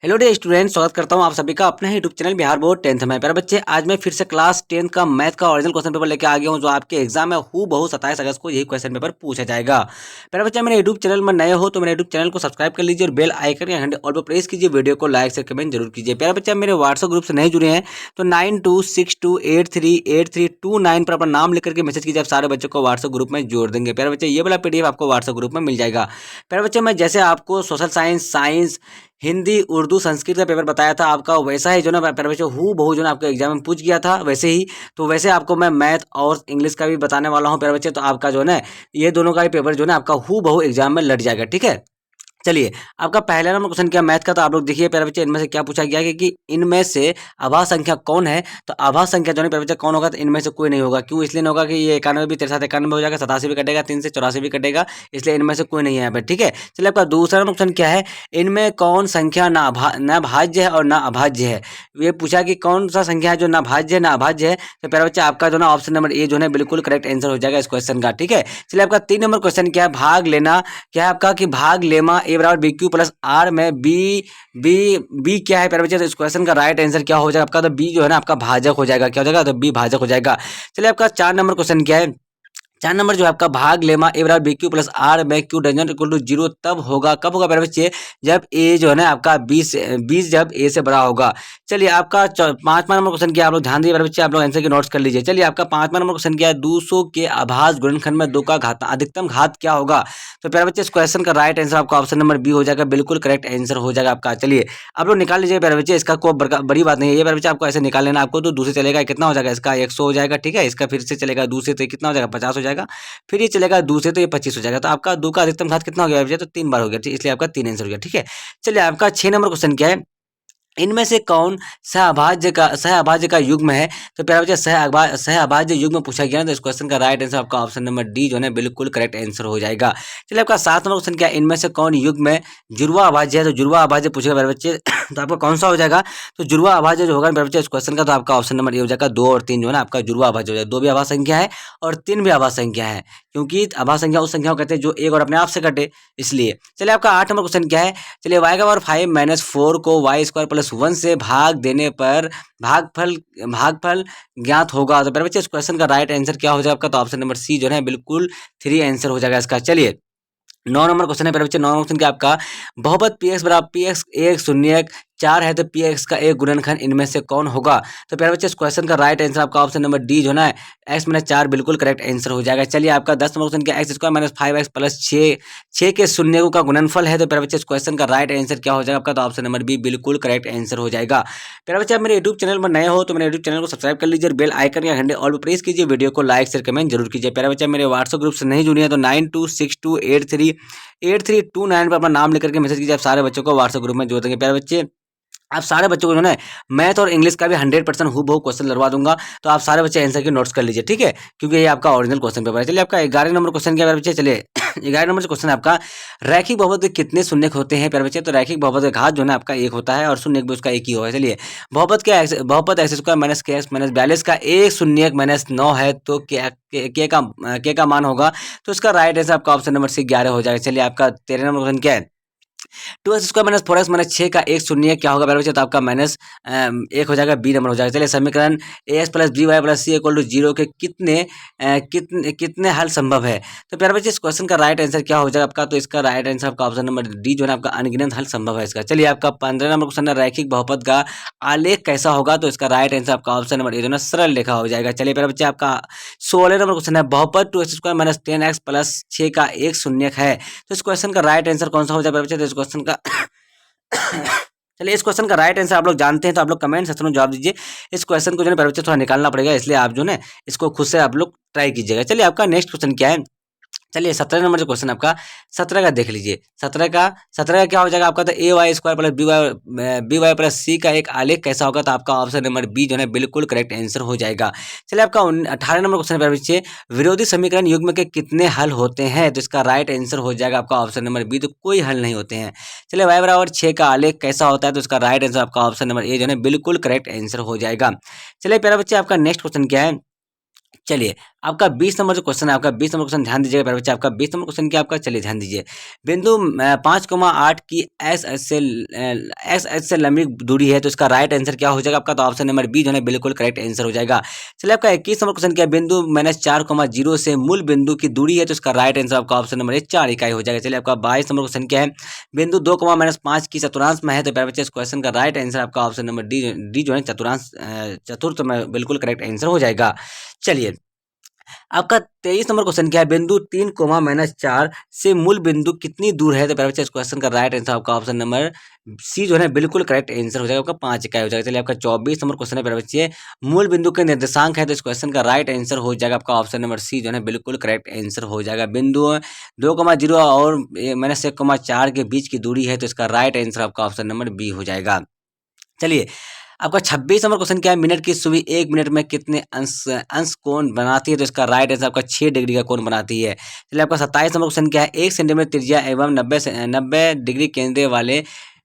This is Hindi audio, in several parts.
हेलो डे स्टूडेंट, स्वागत करता हूं आप सभी का अपने ही YouTube channel Bihar board 10th में। प्यारे बच्चे, आज मैं फिर से क्लास 10th का मैथ का ओरिजिनल क्वेश्चन पेपर लेके आ गया हूं, जो आपके एग्जाम में हूबहू 27 अगस्त को यही क्वेश्चन पेपर पूछा जाएगा। प्यारे बच्चे, मेरे यूट्यूब चैनल में नए हो तो मेरे यूट्यूब चैनल को सब्सक्राइब कर लीजिए और बेल आइकन या घंटे ऑल पर प्रेस कीजिए। वीडियो को लाइक से कमेंट जरूर कीजिए। प्यारे बच्चे, मेरे व्हाट्सएप ग्रुप से नहीं जुड़े हैं तो 9262838329 पर अपना नाम लिख करके मैसेज कीजिए। आप सारे बच्चों को व्हाट्सएप ग्रुप में जोड़ देंगे। प्यारे बच्चे, ये वाला पीडीएफ आपको व्हाट्सएप ग्रुप में मिल जाएगा। प्यारे बच्चे, मैं जैसे आपको सोशल साइंस, हिंदी, उर्दू, संस्कृत का पेपर बताया था आपका, वैसा ही जो ना प्यारे बच्चों हूबहू जो ना आपके एग्जाम में पूछ गया था वैसे ही, तो वैसे आपको मैं मैथ और इंग्लिश का भी बताने वाला हूँ प्यारे बच्चे। तो आपका जो है ना ये दोनों का ही पेपर जो है ना आपका हूबहू एग्जाम में लट जाएगा। ठीक है, चलिए, आपका पहला नंबर क्वेश्चन क्या मैथ का, तो आप लोग देखिए प्यारे बच्चे, इनमें से क्या पूछा गया है कि इनमें से आभाज्य संख्या कौन है। तो आभाज्य संख्या जो है प्यारे बच्चे कौन होगा, तो इनमें से कोई नहीं होगा। क्यों? इसलिए नहीं होगा कि ये 91 भी 63 91 हो जाएगा, 87 भी कटेगा, 3 से 84 भी कटेगा, इसलिए इनमें से कोई नहीं है यहाँ पे। ठीक है, चलिए, आपका दूसरा नंबर क्वेश्चन क्या है, इनमें कौन संख्या ना भाज्य है और ना अभाज्य है। ये पूछा कि कौन सा संख्या है जो ना भाज्य है ना अभाज्य है। तो प्यारे बच्चे, आपका जो ना ऑप्शन नंबर ए जो है बिल्कुल करेक्ट आंसर हो जाएगा इस क्वेश्चन का। ठीक है, चलिए, आपका 3 नंबर क्वेश्चन क्या है, भाग लेना। क्या है आपका कि भाग लेमा ए बराबर बी क्यू प्लस आर में बी क्या है प्यारे बच्चे। तो इस क्वेश्चन का राइट आंसर क्या हो जाएगा आपका, तो बी जो है ना आपका भाजक हो जाएगा। क्या हो जाएगा, तो बी भाजक हो जाएगा। चलिए, आपका 4 नंबर क्वेश्चन क्या है, 4 नंबर जो है आपका भाग लेमा ए बराबर बी क्यू प्लस आर में क्यू डजन इक्वल टू 0 तब होगा, कब होगा प्यारे बच्चे, जब ए जो है ना आपका 20 जब ए से बड़ा होगा। चलिए, आपका 5वां नंबर क्वेश्चन क्या है, आप लोग ध्यान दिए प्यारे बच्चे, आप लोग आंसर की नोट्स कर लीजिए। चलिए, आपका 5वां नंबर क्वेश्चन क्या है, 200 के आभाज्य गुणनखंड में 2 का घात अधिकतम घात क्या होगा। तो प्यारे बच्चे, इस क्वेश्चन का राइट आंसर आपका ऑप्शन नंबर बी हो जाएगा, बिल्कुल करेक्ट आंसर हो जाएगा आपका। चलिए, आप लोग निकाल लीजिए प्यारे बच्चे, इसका कोई बड़ी बात नहीं है ये प्यारे बच्चे, आपको ऐसे निकाल लेना। आपको तो दूसरे चलेगा कितना हो जाएगा, इसका 100 हो जाएगा। ठीक है, इसका फिर से चलेगा दूसरे तो कितना हो जाएगा, 50 हो जाएगा। फिर ये चलेगा दूसरे तो ये 25 हो जाएगा। तो आपका 2 का अधिकतम घात कितना हो गया भैया, तो 3 बार हो गया। इसलिए आपका 3 आंसर हो गया। ठीक है, चलिए, आपका 6 नंबर क्वेश्चन क्या है, इनमें से कौन सहअभाज्य का युग्म है। तो प्यारे बच्चे, सहअभाज्य युग्म पूछा गया ना, तो इस क्वेश्चन का राइट आंसर आपका ऑप्शन नंबर डी जो है बिल्कुल करेक्ट आंसर हो जाएगा। चलिए, आपका 7 नंबर क्वेश्चन क्या है, इनमें से कौन युग्म है जुड़वा अभाज्य है। तो जुड़वा अभाज्य पूछेगा प्यारे बच्चे तो आपका कौन सा हो जाएगा, तो जुड़वा अभाज्य जो होगा प्यारे बच्चे इस क्वेश्चन का, तो आपका ऑप्शन नंबर ए हो जाएगा। 2 और 3 जो है ना आपका जुड़वा अभाज्य हो जाएगा। 2 भी अभाज्य संख्या है और 3 भी अभाज्य संख्या है, क्योंकि अभाज्य संख्या उस संख्या को कहते हैं जो एक और अपने आप से कटे, इसलिए। चलिए, आपका 8 नंबर क्वेश्चन क्या है, चलिए, y का पावर 5 माइनस 4 को y स्क्वायर प्लस 1 से भाग देने पर भागफल ज्ञात होगा। तो प्यारे बच्चे, इस क्वेश्चन का राइट आंसर क्या हो जाएगा आपका, तो ऑप्शन नंबर सी जो है बिल्कुल 3 आंसर हो जाएगा इसका। चलिए, 9 नंबर क्वेश्चन है प्यारे बच्चे, 9 नंबर क्वेश्चन क्या आपका, बहुपद पी एक्स बराबर पी एक्स एक शून्य 4 है तो पी एक्स का एक गुणनखंड इनमें से कौन होगा। तो प्यारे बच्चे, इस क्वेश्चन का राइट आंसर आपका ऑप्शन नंबर डी जो है एक्स माइनस 4 बिल्कुल करेक्ट आंसर हो जाएगा। चलिए, आपका 10 नंबर क्वेश्चन क्या, x square minus 5x plus 6 के शून्य का गुणनफल है। तो प्यारे बच्चे, इस क्वेश्चन का राइट आंसर क्या हो जाएगा आपका, तो ऑप्शन नंबर बी बिल्कुल करेक्ट आंसर हो जाएगा। प्यारे बच्चे, आप मेरे यूट्यूब चैनल पर नए हो तो मेरे यूट्यूब चैनल को सब्सक्राइब कर लीजिए और बेल आइकन या घंटे ऑल पर प्रेस कीजिए। वीडियो को लाइक शेयर कमेंट जरूर कीजिए। प्यारे बच्चे, मेरे व्हाट्सएप ग्रुप से नहीं जुड़े हैं तो 9262838329 पर अपना नाम लेकर के मैसेज कीजिए। आप सारे बच्चों को व्हाट्सएप ग्रुप में जोड़ देंगे। प्यारे बच्चे, आप सारे बच्चों को जो है मैथ और इंग्लिश का भी 100% हूबहू क्वेश्चन लड़वा दूंगा, तो आप सारे बच्चे आंसर की नोट्स कर लीजिए। ठीक है, क्योंकि ये आपका ओरिजिनल क्वेश्चन पेपर है। चलिए, आपका 11 नंबर क्वेश्चन क्या है प्यारे बच्चे, चलिए 11 नंबर क्वेश्चन है आपका, रैखिक बहुपद के कितने शून्य होते हैं प्यारे बच्चे। तो रैखिक बहुपद का घात जो है आपका 1 होता है और शून्य भी उसका 1 ही होगा। चलिए, बहुपद एक्स स्क्वायर माइनस के एक्स माइनस 42 का एक शून्य माइनस 9 है, तो के का मान होगा। तो इसका राइट आंसर आपका ऑप्शन नंबर सी 11 हो जाएगा। चलिए, आपका 13 नंबर क्वेश्चन क्या है, 2x square minus 4x minus 6 का एक शून्य क्या होगा प्यारे बच्चे, तो आपका माइनस 1 हो जाएगा, बी नंबर हो जाएगा। चलिए, समीकरण ax plus B Y plus C equal to 0 के कितने हल संभव है। तो प्यारे बच्चे, इस क्वेश्चन का राइट आंसर क्या हो जाएगा आपका, तो इसका राइट आंसर आपका ऑप्शन नंबर डी जो है आपका अनगिनत हल संभव है इसका। चलिए, आपका 15 नंबर क्वेश्चन है, रैखिक बहुपद का आलेख कैसा होगा। तो इसका राइट आंसर आपका ऑप्शन नंबर ए जो है सरल रेखा हो जाएगा। चलिए, प्यारे बच्चे, आपका 16 नंबर क्वेश्चन है, बहुपद 2x square minus 10x plus 6 का एक शून्य है। तो इस क्वेश्चन का राइट आंसर कौन सा हो जाएगा बच्चे, तो इस क्वेश्चन का चलिए, इस क्वेश्चन का राइट आंसर आप लोग जानते हैं तो आप लोग कमेंट सेक्शन में जवाब दीजिए। इस क्वेश्चन को जो है बच्चे थोड़ा निकालना पड़ेगा, इसलिए आप जो है इसको खुद से आप लोग ट्राई कीजिएगा। चलिए, आपका नेक्स्ट क्वेश्चन क्या है, चलिए 17 नंबर जो क्वेश्चन आपका 17 का देख लीजिए। 17 का क्या हो जाएगा आपका, तो A Y square plus B Y plus C का एक आलेख कैसा होगा। तो आपका ऑप्शन नंबर बी जो है बिल्कुल करेक्ट आंसर हो जाएगा। चलिए, आपका 18 नंबर क्वेश्चन पर बच्चे, विरोधी समीकरण युग्म के कितने हल होते हैं। तो इसका राइट आंसर हो जाएगा आपका ऑप्शन नंबर बी, तो कोई हल नहीं होते हैं। चलिए, y बराबर 6 का आलेख कैसा होता है। तो इसका राइट आंसर आपका ऑप्शन नंबर ए जो है बिल्कुल करेक्ट आंसर हो जाएगा। चलिए, प्यारे बच्चे, आपका नेक्स्ट क्वेश्चन क्या है, चलिए, आपका 20 नंबर जो क्वेश्चन है, आपका 20 नंबर क्वेश्चन ध्यान दीजिएगा प्यारे बच्चे, आपका 20 नंबर क्वेश्चन क्या आपका, चलिए ध्यान दीजिए। बिंदु 5,8 की एस एच से लंबी दूरी है, तो इसका राइट आंसर क्या हो जाएगा आपका, तो ऑप्शन नंबर बी जो है बिल्कुल करेक्ट आंसर हो जाएगा। चलिए, आपका 21 नंबर क्वेश्चन क्या है, बिंदु -4,0 से मूल बिंदु की दूरी है, तो इसका राइट आंसर आपका ऑप्शन नंबर 4 इकाई हो जाएगा। चलिए, आपका 22 नंबर क्वेश्चन क्या है, बिंदु 2, -5 की चतुर्थांश में है, तो प्यारे बच्चे इस क्वेश्चन का राइट आंसर आपका ऑप्शन नंबर डी जो है चतुर्थांश चतुर्थ में बिल्कुल करेक्ट आंसर हो जाएगा। चलिए, आपका 23 नंबर क्वेश्चन क्या है, बिंदु 3, -4 से मूल बिंदु कितनी दूर है, तो प्यारे बच्चे इस क्वेश्चन का राइट आंसर आपका ऑप्शन नंबर सी जो है बिल्कुल करेक्ट आंसर हो जाएगा, आपका 5 इकाई हो जाएगा। चलिए, आपका 24 नंबर क्वेश्चन है प्यारे बच्चे, मूल बिंदु के निर्देशांक है, तो इस क्वेश्चन का राइट आंसर हो जाएगा आपका ऑप्शन नंबर सी जो है बिल्कुल करेक्ट आंसर हो जाएगा। बिंदु 2,0 और -1,4 के बीच की दूरी है, तो इसका राइट आंसर आपका ऑप्शन नंबर बी हो जाएगा। चलिए, आपका 26 नंबर क्वेश्चन क्या है, मिनट की सुई 1 मिनट में कितने अंश अंश कोण बनाती है, तो इसका राइट आंसर आपका 6 डिग्री का कोण बनाती है। चलिए, आपका 27 नंबर क्वेश्चन क्या है, 1 सेंटीमीटर त्रिज्या एवं 90 डिग्री केंद्र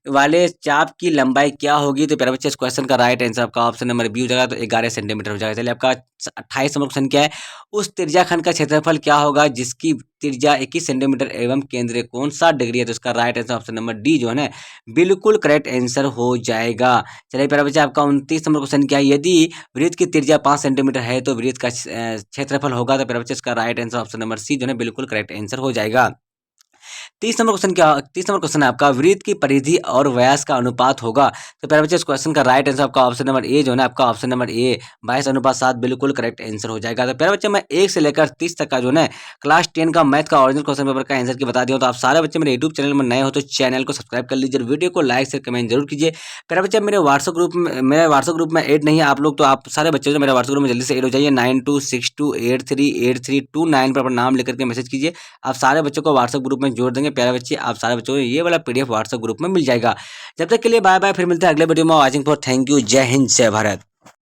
वाले चाप की लंबाई क्या होगी, तो प्यारे बच्चे इस क्वेश्चन का राइट आंसर आपका ऑप्शन नंबर बी हो जाएगा, तो 11 सेंटीमीटर हो जाएगा। चलिए, आपका 28 नंबर क्वेश्चन क्या है, उस त्रिज्याखंड का क्षेत्रफल क्या होगा जिसकी त्रिज्या 21 सेंटीमीटर एवं केंद्रीय कोण 60 डिग्री है, तो इसका right answer option number D जो है ना बिल्कुल करेक्ट आंसर हो जाएगा। चलिए, प्यारे बच्चे आपका 29 नंबर क्वेश्चन क्या है, यदि वृत्त की त्रिज्या 5 सेंटीमीटर है तो वृत्त का क्षेत्रफल होगा, तो प्यारे बच्चे इसका right answer option number C जो है बिल्कुल करेक्ट आंसर हो जाएगा। 30 नंबर क्वेश्चन है आपका, वृत्त की परिधि और व्यास का अनुपात होगा, तो प्यारे बच्चे इस क्वेश्चन का राइट आंसर आपका ऑप्शन नंबर ए जो है ना आपका ऑप्शन नंबर ए 22:7 बिल्कुल करेक्ट आंसर हो जाएगा। तो प्यारे बच्चे मैं 1 से लेकर 30 तक का जो है क्लास 10 का मैथ का ओरिजिनल क्वेश्चन पेपर का आंसर की बता दिया हूं। तो आप सारे बच्चे मेरे यूट्यूब चैनल में नए हो तो चैनल को सब्सक्राइब कर लीजिए, वीडियो को लाइक शेयर कमेंट जरूर कीजिए। प्यारे बच्चे मेरे व्हाट्सएप ग्रुप में ऐड नहीं है आप लोग, तो आप सारे बच्चे जो मेरे व्हाट्सएप ग्रुप में जल्दी से ऐड हो जाइए। 9262838329 पर अपना नाम लेकर के मैसेज कीजिए। आप सारे बच्चों को व्हाट्सएप ग्रुप में जोड़ देंगे। प्यारे बच्चे आप सारे बच्चों को ये वाला पीडीएफ व्हाट्सएप ग्रुप में मिल जाएगा। जब तक के लिए बाय बाय, फिर मिलते हैं अगले वीडियो में। वॉचिंग फॉर, थैंक यू, जय हिंद, जय भारत।